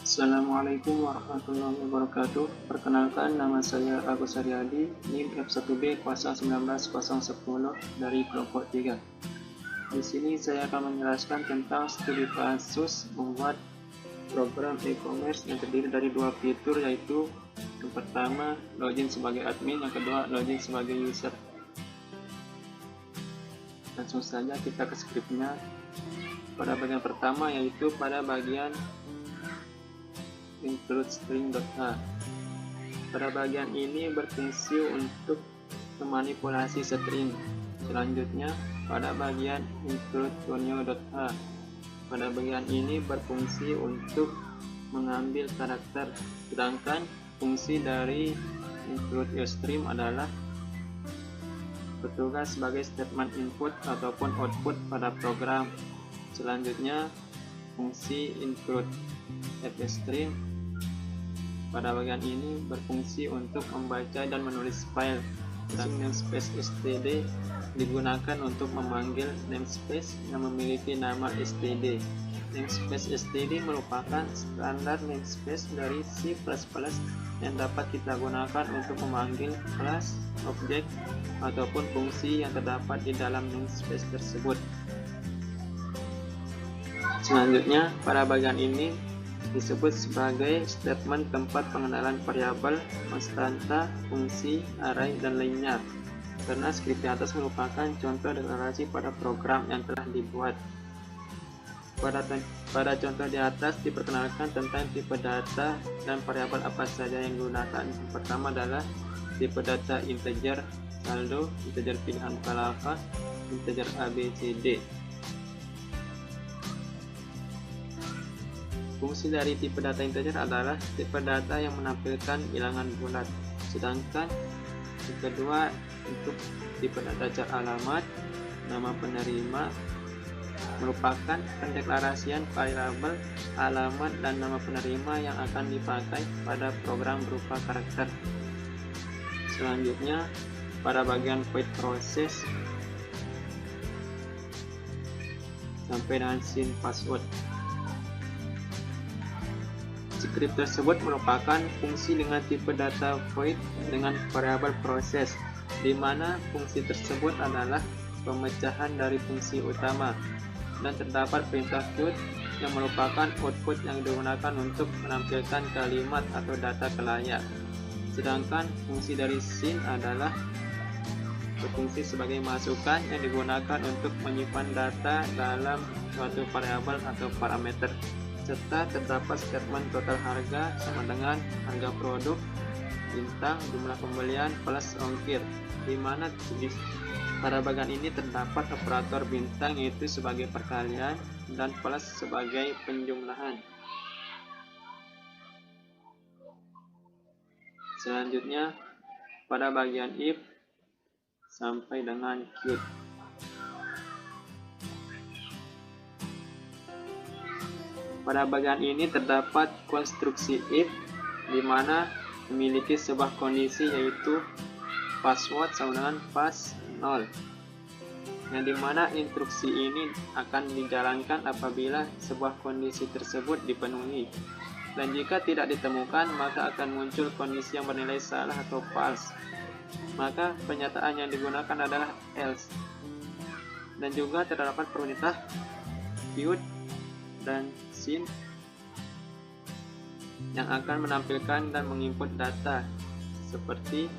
Assalamualaikum warahmatullahi wabarakatuh. Perkenalkan, nama saya Agus Haryadi, NIM F1B019010 dari kelompok 3. Di sini saya akan menjelaskan tentang studi kasus membuat program e-commerce yang terdiri dari dua fitur, yaitu yang pertama login sebagai admin, yang kedua login sebagai user. Langsung saja kita ke skripnya. Pada bagian pertama, yaitu pada bagian include string.h. Pada bagian ini berfungsi untuk memanipulasi string. Selanjutnya, pada bagian include conio.h. Pada bagian ini berfungsi untuk mengambil karakter. Sedangkan fungsi dari include stream adalah bertugas sebagai statement input ataupun output pada program. Selanjutnya, fungsi include fstring pada bagian ini berfungsi untuk membaca dan menulis file. Dan namespace std digunakan untuk memanggil namespace yang memiliki nama std. Namespace std merupakan standar namespace dari C++ yang dapat kita gunakan untuk memanggil kelas, objek, ataupun fungsi yang terdapat di dalam namespace tersebut. Selanjutnya, pada bagian ini disebut sebagai statement tempat pengenalan variabel, konstanta, fungsi, array, dan lainnya. Karena skrip di atas merupakan contoh deklarasi pada program yang telah dibuat. Pada contoh di atas diperkenalkan tentang tipe data dan variabel apa saja yang digunakan. Yang pertama adalah tipe data integer, saldo, integer pilihan kalapa, integer ABCD. Fungsi dari tipe data integer adalah tipe data yang menampilkan bilangan bulat. Sedangkan yang kedua, untuk tipe data car alamat, nama penerima merupakan pendeklarasian variabel alamat dan nama penerima yang akan dipakai pada program berupa karakter. Selanjutnya, pada bagian void process sampai dengan sin password. Skrip tersebut merupakan fungsi dengan tipe data void dengan variabel proses, di mana fungsi tersebut adalah pemecahan dari fungsi utama, dan terdapat perintah queue yang merupakan output yang digunakan untuk menampilkan kalimat atau data ke layar. Sedangkan fungsi dari sin adalah berfungsi sebagai masukan yang digunakan untuk menyimpan data dalam suatu variabel atau parameter. Serta terdapat statement total harga sama dengan harga produk, bintang, jumlah pembelian, plus ongkir, di mana pada bagian ini terdapat operator bintang yaitu sebagai perkalian dan plus sebagai penjumlahan. Selanjutnya, pada bagian if sampai dengan queue. Pada bagian ini terdapat konstruksi if, di mana memiliki sebuah kondisi yaitu password sama dengan pas 0, yang dimana instruksi ini akan dijalankan apabila sebuah kondisi tersebut dipenuhi, dan jika tidak ditemukan maka akan muncul kondisi yang bernilai salah atau false, maka pernyataan yang digunakan adalah else. Dan juga terdapat perintah queue dan sin yang akan menampilkan dan menginput data seperti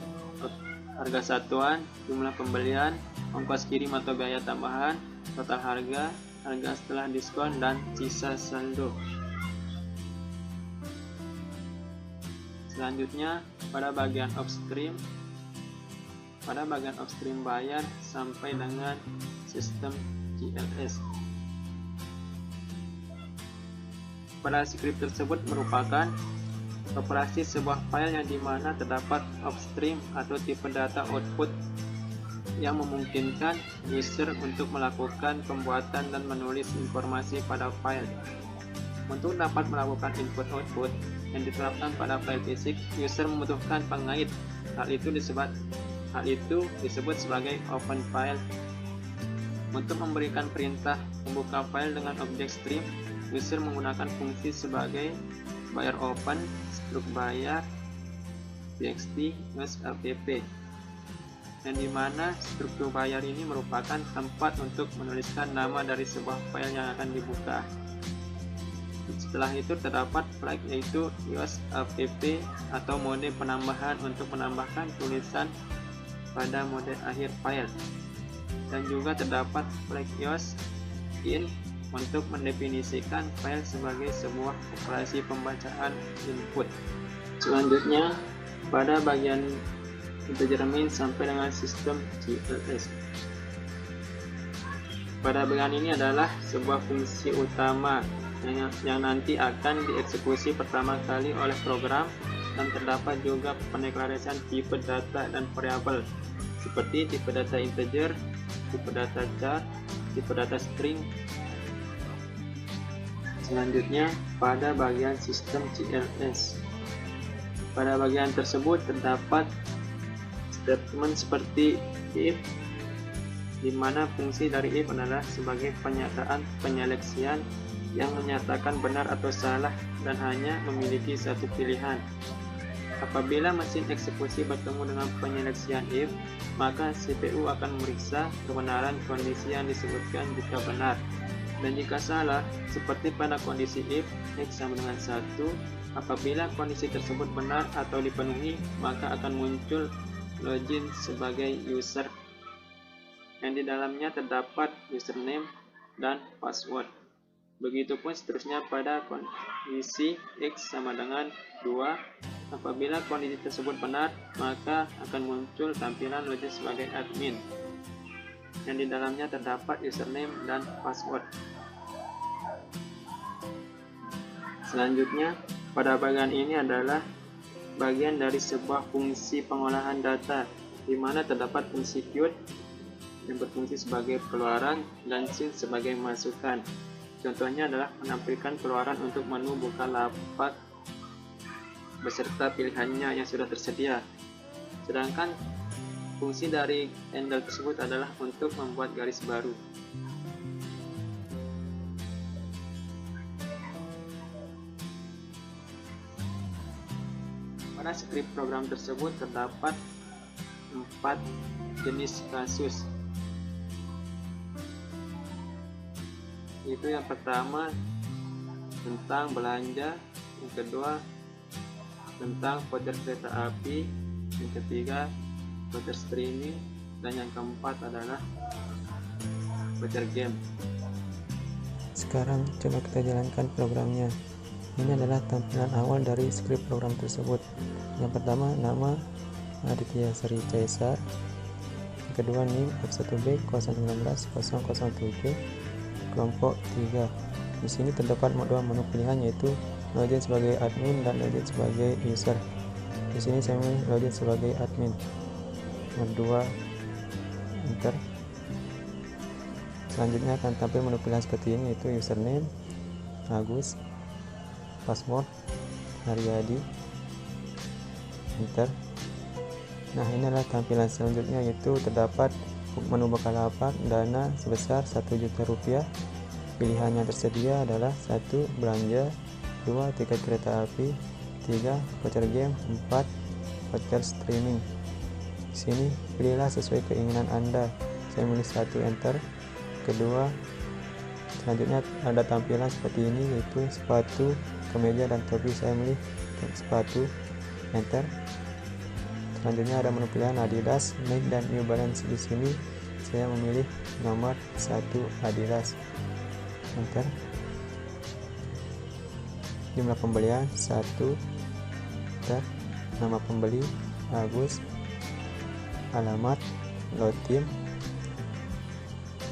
harga satuan, jumlah pembelian, ongkos kirim atau biaya tambahan, total harga, harga setelah diskon, dan sisa saldo. Selanjutnya, pada bagian upstream bayar sampai dengan sistem GLS. Pada skrip tersebut merupakan operasi sebuah file yang dimana terdapat upstream atau tipe data output yang memungkinkan user untuk melakukan pembuatan dan menulis informasi pada file. Untuk dapat melakukan input-output yang diterapkan pada file fisik, user membutuhkan pengait. Hal itu disebut sebagai open file. Untuk memberikan perintah membuka file dengan objek stream, user menggunakan fungsi sebagai bayar open, struk bayar, txt, app, yang dimana struktur bayar ini merupakan tempat untuk menuliskan nama dari sebuah file yang akan dibuka. Setelah itu terdapat flag yaitu app atau mode penambahan untuk menambahkan tulisan pada mode akhir file, dan juga terdapat flag in untuk mendefinisikan file sebagai sebuah operasi pembacaan input. Selanjutnya pada bagian integer main sampai dengan sistem CLS. Pada bagian ini adalah sebuah fungsi utama yang nanti akan dieksekusi pertama kali oleh program, dan terdapat juga pendeklarasian tipe data dan variabel seperti tipe data integer, tipe data char, tipe data string. Selanjutnya pada bagian sistem CLS. Pada bagian tersebut terdapat statement seperti if, di mana fungsi dari if adalah sebagai penyataan penyeleksian yang menyatakan benar atau salah dan hanya memiliki satu pilihan. Apabila mesin eksekusi bertemu dengan penyeleksian if, maka CPU akan memeriksa kebenaran kondisi yang disebutkan jika benar, dan jika salah, seperti pada kondisi if x sama dengan 1, apabila kondisi tersebut benar atau dipenuhi, maka akan muncul login sebagai user, yang di dalamnya terdapat username dan password. Begitupun seterusnya pada kondisi x sama dengan 2, apabila kondisi tersebut benar, maka akan muncul tampilan login sebagai admin, yang di dalamnya terdapat username dan password. Selanjutnya, pada bagian ini adalah bagian dari sebuah fungsi pengolahan data, di mana terdapat fungsi queue yang berfungsi sebagai keluaran dan scene sebagai masukan. Contohnya adalah menampilkan keluaran untuk menu Bukalapak beserta pilihannya yang sudah tersedia. Sedangkan fungsi dari handle tersebut adalah untuk membuat garis baru. Pada skrip program tersebut terdapat 4 jenis kasus. Itu yang pertama tentang belanja, yang kedua tentang voucher kereta api, yang ketiga voucher streaming, dan yang keempat adalah voucher game. Sekarang coba kita jalankan programnya. Ini adalah tampilan awal dari skrip program tersebut. Yang pertama, nama Aditya Sri Caesar. Yang kedua, NIM F1B 016-007 kelompok 3. Di sini terdapat dua menu pilihan, yaitu login sebagai admin dan login sebagai user. Di sini saya memilih login sebagai admin. Nomor 2, enter. Selanjutnya akan tampil menu pilihan seperti ini, yaitu username Agus, password Haryadi, enter. Nah, ini adalah tampilan selanjutnya, yaitu terdapat menu Bukalapak, dana sebesar Rp1.000.000. Pilihan yang tersedia adalah 1. Belanja, 2. Tiket kereta api, 3. Voucher game, 4. Voucher streaming. Di sini pilihlah sesuai keinginan Anda. Saya milih 1, enter. Kedua, selanjutnya ada tampilan seperti ini, yaitu sepatu, kemeja, dan topi. Saya milih sepatu, enter. Selanjutnya ada menu pilihan Adidas, Nike, dan New Balance. Di sini saya memilih nomor 1 Adidas, enter. Jumlah pembelian 1, enter. Nama pembeli Agus, alamat Lotim.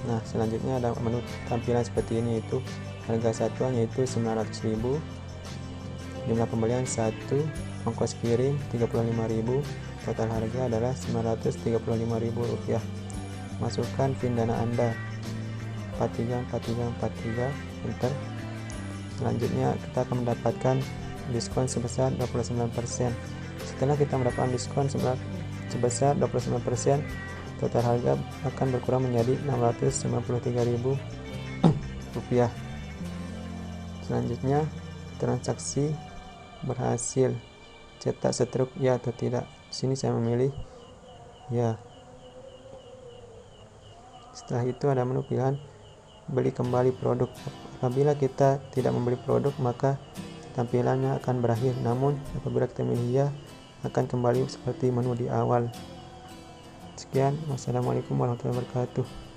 Nah, selanjutnya ada menu tampilan seperti ini, yaitu harga satuan yaitu 900.000, jumlah pembelian 1, ongkos kirim 35.000, total harga adalah Rp935.000. Masukkan PIN dana Anda 434343, enter. Selanjutnya kita akan mendapatkan diskon sebesar 29%. Setelah kita mendapatkan diskon sebesar 29%, total harga akan berkurang menjadi Rp693.000. Selanjutnya transaksi berhasil cetak setruk, ya atau tidak. Di sini saya memilih ya. Setelah itu ada menu pilihan beli kembali produk. Apabila kita tidak membeli produk, maka tampilannya akan berakhir. Namun apabila kita memilih ya, akan kembali seperti menu di awal. Sekian, wassalamualaikum warahmatullahi wabarakatuh.